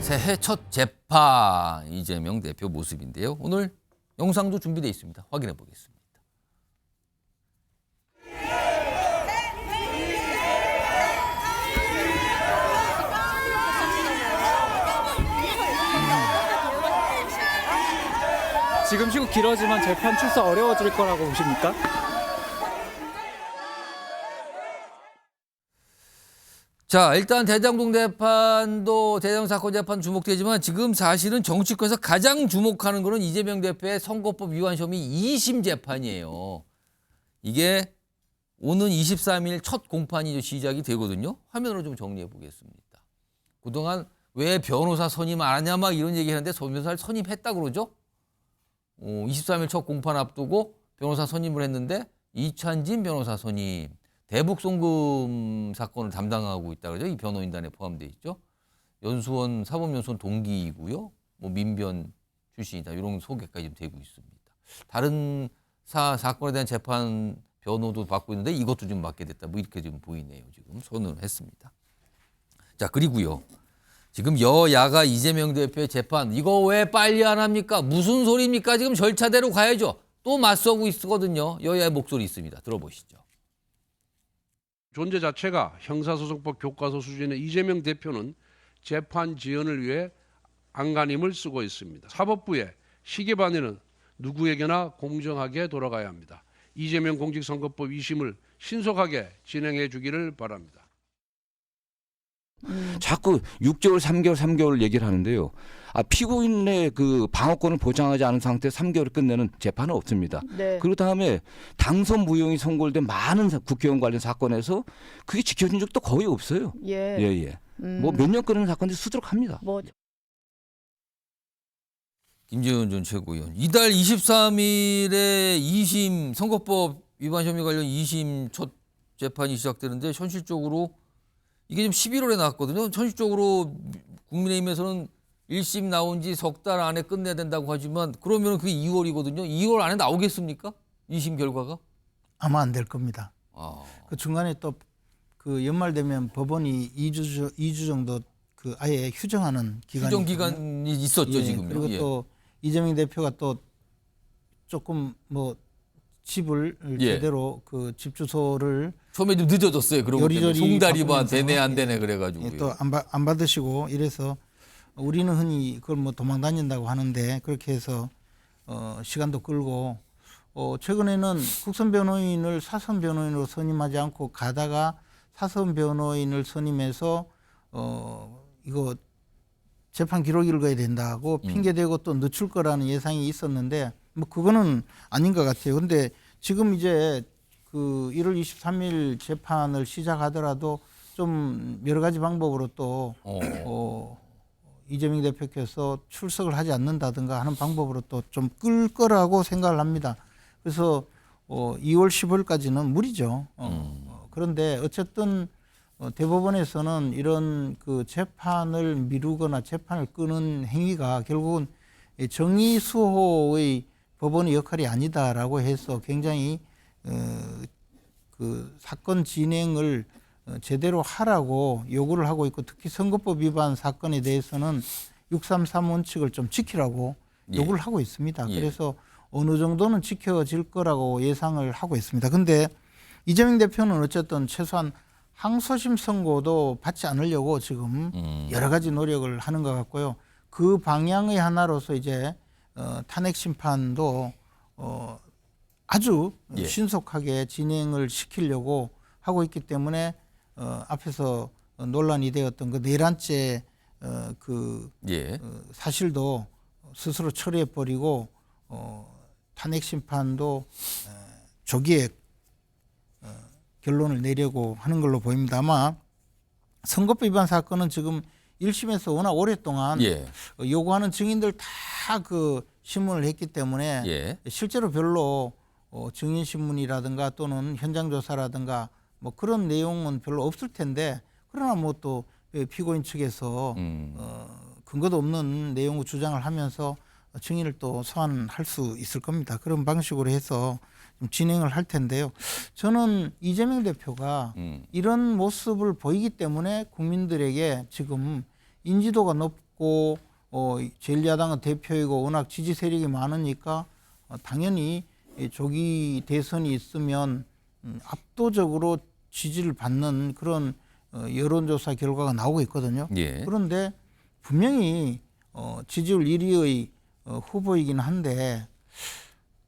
새해 첫 재판 이재명 대표 모습인데요. 오늘 영상도 준비되어 있습니다. 확인해 보겠습니다. 지금 시국 길어지면 재판 출석 어려워질 거라고 보십니까? 자, 일단 대장동 재판도 대장동 사건 재판 주목되지만 지금 사실은 정치권에서 가장 주목하는 거는 이재명 대표의 선거법 위반 혐의 2심 재판이에요. 이게 오는 23일 첫 공판이 시작이 되거든요. 화면으로 좀 정리해 보겠습니다. 그동안 왜 변호사 선임 안 하냐 막 이런 얘기 하는데 변호사를 선임했다 그러죠. 23일 첫 공판 앞두고 변호사 선임을 했는데 이찬진 변호사 선임. 대북 송금 사건을 담당하고 있다 그러죠. 이 변호인단에 포함되어 있죠. 연수원 사법연수원 동기이고요. 뭐 민변 출신이다. 이런 소개까지 되고 있습니다. 다른 사건에 대한 재판 변호도 받고 있는데 이것도 좀 맡게 됐다. 뭐 이렇게 좀 보이네요. 지금 선언을 했습니다. 자, 그리고요. 지금 여야가 이재명 대표의 재판 이거 왜 빨리 안 합니까? 무슨 소리입니까? 지금 절차대로 가야죠. 또 맞서고 있거든요. 여야의 목소리 있습니다. 들어보시죠. 존재 자체가 형사소송법 교과서 수준의 이재명 대표는 재판 지연을 위해 안간힘을 쓰고 있습니다. 사법부의 시계반에는 누구에게나 공정하게 돌아가야 합니다. 이재명 공직선거법 2심을 신속하게 진행해 주기를 바랍니다. 자꾸 6개월, 3개월 얘기를 하는데요. 피고인의 그 방어권을 보장하지 않은 상태에서 3개월을 끝내는 재판은 없습니다. 네. 그리고 다음에 당선 무효이 선고된 많은 국회의원 관련 사건에서 그게 지켜진 적도 거의 없어요. 예. 예. 뭐 몇 년 끄는 사건들이 수두룩합니다. 뭐 김재원 전 최고위원. 이달 23일에 2심 선거법 위반 혐의 관련 2심 첫 재판이 시작되는데 현실적으로 이게 지금 11월에 나왔거든요. 현실적으로 국민의힘에서는 1심 나온 지 석 달 안에 끝내야 된다고 하지만 그러면 그게 2월이거든요. 2월 안에 나오겠습니까? 2심 결과가? 아마 안 될 겁니다. 그 중간에 또 그 연말 되면 법원이 2주 정도 그 아예 휴정하는 기간이 휴정 기간이 있었죠, 예, 지금요. 그리고 예. 또 이재명 대표가 또 조금 뭐 집을 예. 제대로 그 집 주소를 처음에 좀 늦어졌어요. 그러고 요리조리 송다리만 바꾸면서 되네 안 예. 되네 그래가지고. 또 안 받으시고 이래서 우리는 흔히 그걸 뭐 도망 다닌다고 하는데 그렇게 해서 시간도 끌고 최근에는 국선 변호인을 사선 변호인으로 선임하지 않고 가다가 사선 변호인을 선임해서 이거 재판 기록 읽어야 된다고 핑계대고 또 늦출 거라는 예상이 있었는데 뭐 그거는 아닌 것 같아요. 근데 지금 이제 그 1월 23일 재판을 시작하더라도 좀 여러 가지 방법으로 또 이재명 대표께서 출석을 하지 않는다든가 하는 방법으로 또 좀 끌 거라고 생각을 합니다. 그래서 2월 15일까지는 무리죠. 그런데 어쨌든 대법원에서는 이런 그 재판을 미루거나 재판을 끄는 행위가 결국은 정의 수호의 법원의 역할이 아니다라고 해서 굉장히 그 사건 진행을 제대로 하라고 요구를 하고 있고 특히 선거법 위반 사건에 대해서는 633 원칙을 좀 지키라고 요구를 하고 있습니다. 그래서 어느 정도는 지켜질 거라고 예상을 하고 있습니다. 근데 이재명 대표는 어쨌든 최소한 항소심 선고도 받지 않으려고 지금 여러 가지 노력을 하는 것 같고요. 그 방향의 하나로서 이제 탄핵 심판도 아주 신속하게 진행을 시키려고 하고 있기 때문에 앞에서 논란이 되었던 그 내란죄 사실도 스스로 처리해 버리고 탄핵 심판도 조기에 결론을 내려고 하는 걸로 보입니다. 아마 선거법 위반 사건은 지금 1심에서 워낙 오랫동안 요구하는 증인들 다 그 신문을 했기 때문에 실제로 별로 증인 신문이라든가 또는 현장 조사라든가 뭐 그런 내용은 별로 없을 텐데 그러나 뭐 또 피고인 측에서 근거도 없는 내용을 주장을 하면서 증인을 또 소환할 수 있을 겁니다. 그런 방식으로 해서 좀 진행을 할 텐데요. 저는 이재명 대표가 이런 모습을 보이기 때문에 국민들에게 지금 인지도가 높고 있고 제1야당의 대표이고 워낙 지지 세력이 많으니까 당연히 이 조기 대선이 있으면 압도적으로 지지를 받는 그런 여론조사 결과가 나오고 있거든요. 예. 그런데 분명히 지지율 1위의 후보이긴 한데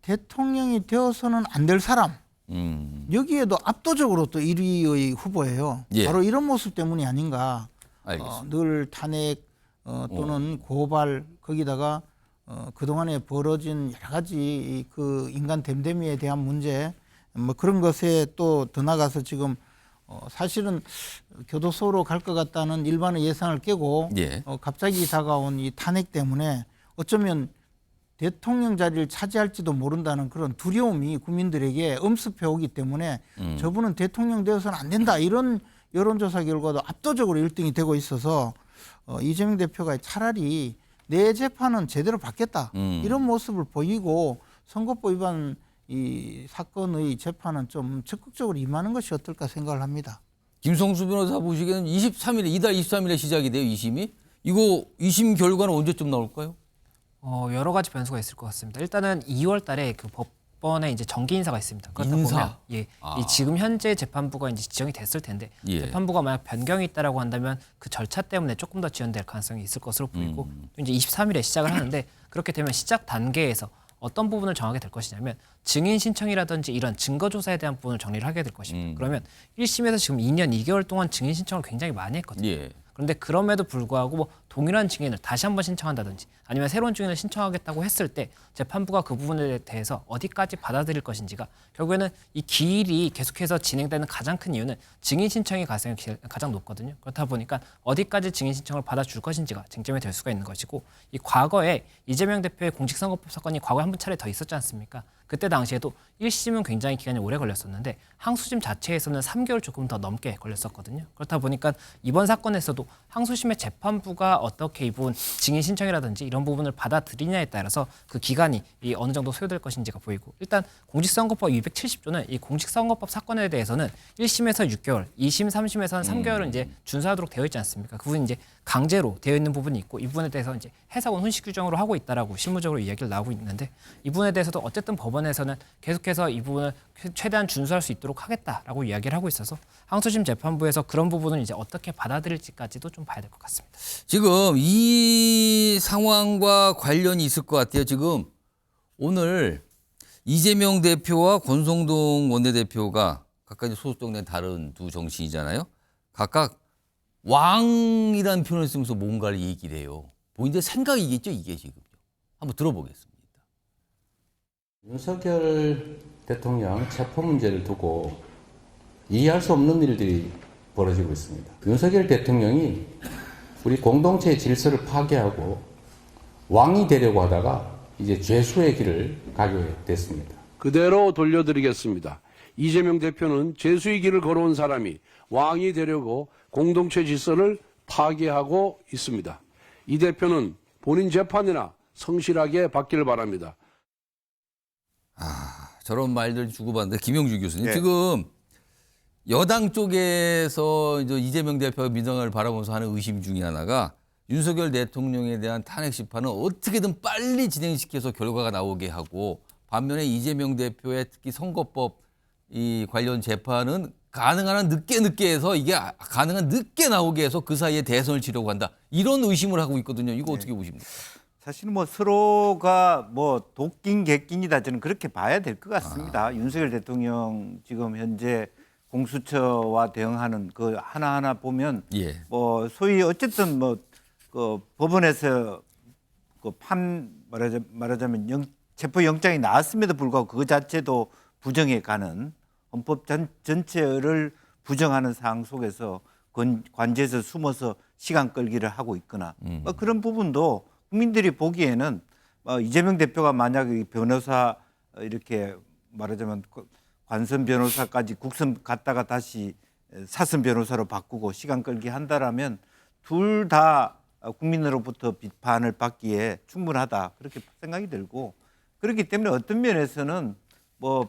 대통령이 되어서는 안 될 사람 여기에도 압도적으로 또 1위의 후보예요. 예. 바로 이런 모습 때문이 아닌가. 알겠습니다. 늘 탄핵 또는 고발 거기다가 그동안에 벌어진 여러 가지 그 인간 댐댐이에 대한 문제 뭐 그런 것에 또 더 나가서 지금 사실은 교도소로 갈 것 같다는 일반의 예상을 깨고 예. 갑자기 다가온 이 탄핵 때문에 어쩌면 대통령 자리를 차지할지도 모른다는 그런 두려움이 국민들에게 엄습해 오기 때문에 저분은 대통령 되어서는 안 된다 이런 여론조사 결과도 압도적으로 1등이 되고 있어서 이재명 대표가 차라리 내 재판은 제대로 받겠다 이런 모습을 보이고 선거법 위반 이 사건의 재판은 좀 적극적으로 임하는 것이 어떨까 생각을 합니다. 김성수 변호사 보시기에는 23일에 이달 23일에 시작이 돼요. 2심이. 이거 2심 결과는 언제쯤 나올까요? 여러 가지 변수가 있을 것 같습니다. 일단은 2월 달에 그 법원에 이제 정기 인사가 있습니다. 그렇다 인사? 보면 이 지금 현재 재판부가 이제 지정이 됐을 텐데 예. 재판부가 만약 변경이 있다라고 한다면 그 절차 때문에 조금 더 지연될 가능성이 있을 것으로 보이고 또 이제 23일에 시작을 하는데 그렇게 되면 시작 단계에서 어떤 부분을 정하게 될 것이냐면 증인 신청이라든지 이런 증거 조사에 대한 부분을 정리를 하게 될 것입니다. 그러면 1심에서 지금 2년 2개월 동안 증인 신청을 굉장히 많이 했거든요. 예. 그런데 그럼에도 불구하고 뭐 동일한 증인을 다시 한번 신청한다든지 아니면 새로운 증인을 신청하겠다고 했을 때 재판부가 그 부분에 대해서 어디까지 받아들일 것인지가 결국에는 이 기일이 계속해서 진행되는 가장 큰 이유는 증인 신청의 가능성이 가장 높거든요. 그렇다 보니까 어디까지 증인 신청을 받아줄 것인지가 쟁점이 될 수가 있는 것이고 이 과거에 이재명 대표의 공직선거법 사건이 과거에 한 차례 더 있었지 않습니까? 그때 당시에도 1심은 굉장히 기간이 오래 걸렸었는데 항소심 자체에서는 3개월 조금 더 넘게 걸렸었거든요. 그렇다 보니까 이번 사건에서도 항소심의 재판부가 어떻게 이 부분 증인 신청이라든지 이런 부분을 받아들이냐에 따라서 그 기간이 어느 정도 소요될 것인지가 보이고 일단 공직선거법 270조는 이 공직선거법 사건에 대해서는 1심에서 6개월, 2심, 3심에서는 3개월은 이제 준수하도록 되어 있지 않습니까? 그 부분이 이제 강제로 되어 있는 부분이 있고 이 부분에 대해서 이제 해석은 훈식 규정으로 하고 있다라고 실무적으로 이야기를 나오고 있는데 이 부분에 대해서도 어쨌든 법원에서는 계속해서 이 부분을 최대한 준수할 수 있도록 하겠다라고 이야기를 하고 있어서 항소심 재판부에서 그런 부분을 이제 어떻게 받아들일지까지도 좀 봐야 될 것 같습니다. 지금 이 상황과 관련이 있을 것 같아요. 지금 오늘 이재명 대표와 권성동 원내대표가 각각 이제 소속된 다른 두 정치인이잖아요. 각각 왕이라는 표현을 쓰면서 뭔가를 얘기를 해요. 본인들 생각이겠죠, 이게 지금. 한번 들어보겠습니다. 윤석열 대통령 체포 문제를 두고 이해할 수 없는 일들이 벌어지고 있습니다. 윤석열 대통령이 우리 공동체의 질서를 파괴하고 왕이 되려고 하다가 이제 죄수의 길을 가게 됐습니다. 그대로 돌려드리겠습니다. 이재명 대표는 죄수의 길을 걸어온 사람이 왕이 되려고 공동체 질서를 파괴하고 있습니다. 이 대표는 본인 재판이나 성실하게 받기를 바랍니다. 저런 말들 주고받는데 김영주 교수님 네. 지금 여당 쪽에서 이제 이재명 대표가 민정을 바라보면서 하는 의심 중에 하나가 윤석열 대통령에 대한 탄핵 심판은 어떻게든 빨리 진행시켜서 결과가 나오게 하고 반면에 이재명 대표의 특히 선거법 이 관련 재판은 가능한 한 늦게 해서 이게 가능한 늦게 나오게 해서 그 사이에 대선을 치려고 한다. 이런 의심을 하고 있거든요. 이거 어떻게 보십니까? 사실은 뭐 서로가 뭐 도끼인 객끼이다 저는 그렇게 봐야 될 것 같습니다. 윤석열 대통령 지금 현재 공수처와 대응하는 그 하나하나 보면 예. 뭐 소위 어쨌든 뭐 그 법원에서 그 말하자면 체포 영장이 나왔음에도 불구하고 그 자체도 부정해 가는 헌법 전체를 부정하는 상황 속에서 관제에서 숨어서 시간 끌기를 하고 있거나 뭐 그런 부분도 국민들이 보기에는 이재명 대표가 만약 변호사 이렇게 말하자면 관선 변호사까지 국선 갔다가 다시 사선 변호사로 바꾸고 시간 끌기 한다라면 둘 다 국민으로부터 비판을 받기에 충분하다 그렇게 생각이 들고 그렇기 때문에 어떤 면에서는 뭐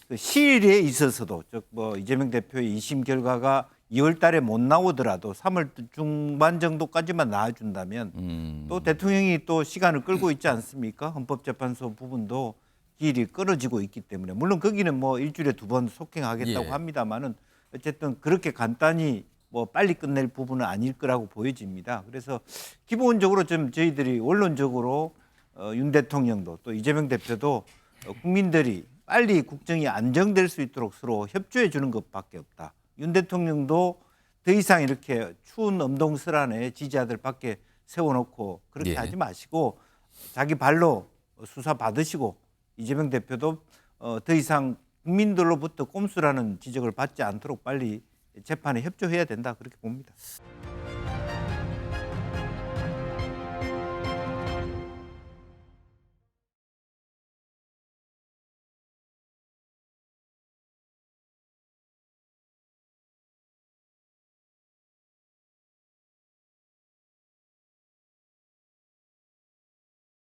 그 시일에 있어서도 즉 뭐 이재명 대표의 2심 결과가 2월 달에 못 나오더라도 3월 중반 정도까지만 나와준다면 또 대통령이 또 시간을 끌고 있지 않습니까? 헌법재판소 부분도 기일이 끌어지고 있기 때문에 물론 거기는 뭐 일주일에 2번 속행하겠다고 예. 합니다만은 어쨌든 그렇게 간단히 뭐 빨리 끝낼 부분은 아닐 거라고 보여집니다. 그래서 기본적으로 좀 저희들이 원론적으로 윤 대통령도 또 이재명 대표도 국민들이 빨리 국정이 안정될 수 있도록 서로 협조해 주는 것밖에 없다. 윤 대통령도 더 이상 이렇게 추운 엄동설 안에 지지자들 밖에 세워놓고 그렇게 예. 하지 마시고 자기 발로 수사 받으시고 이재명 대표도 더 이상 국민들로부터 꼼수라는 지적을 받지 않도록 빨리 재판에 협조해야 된다 그렇게 봅니다.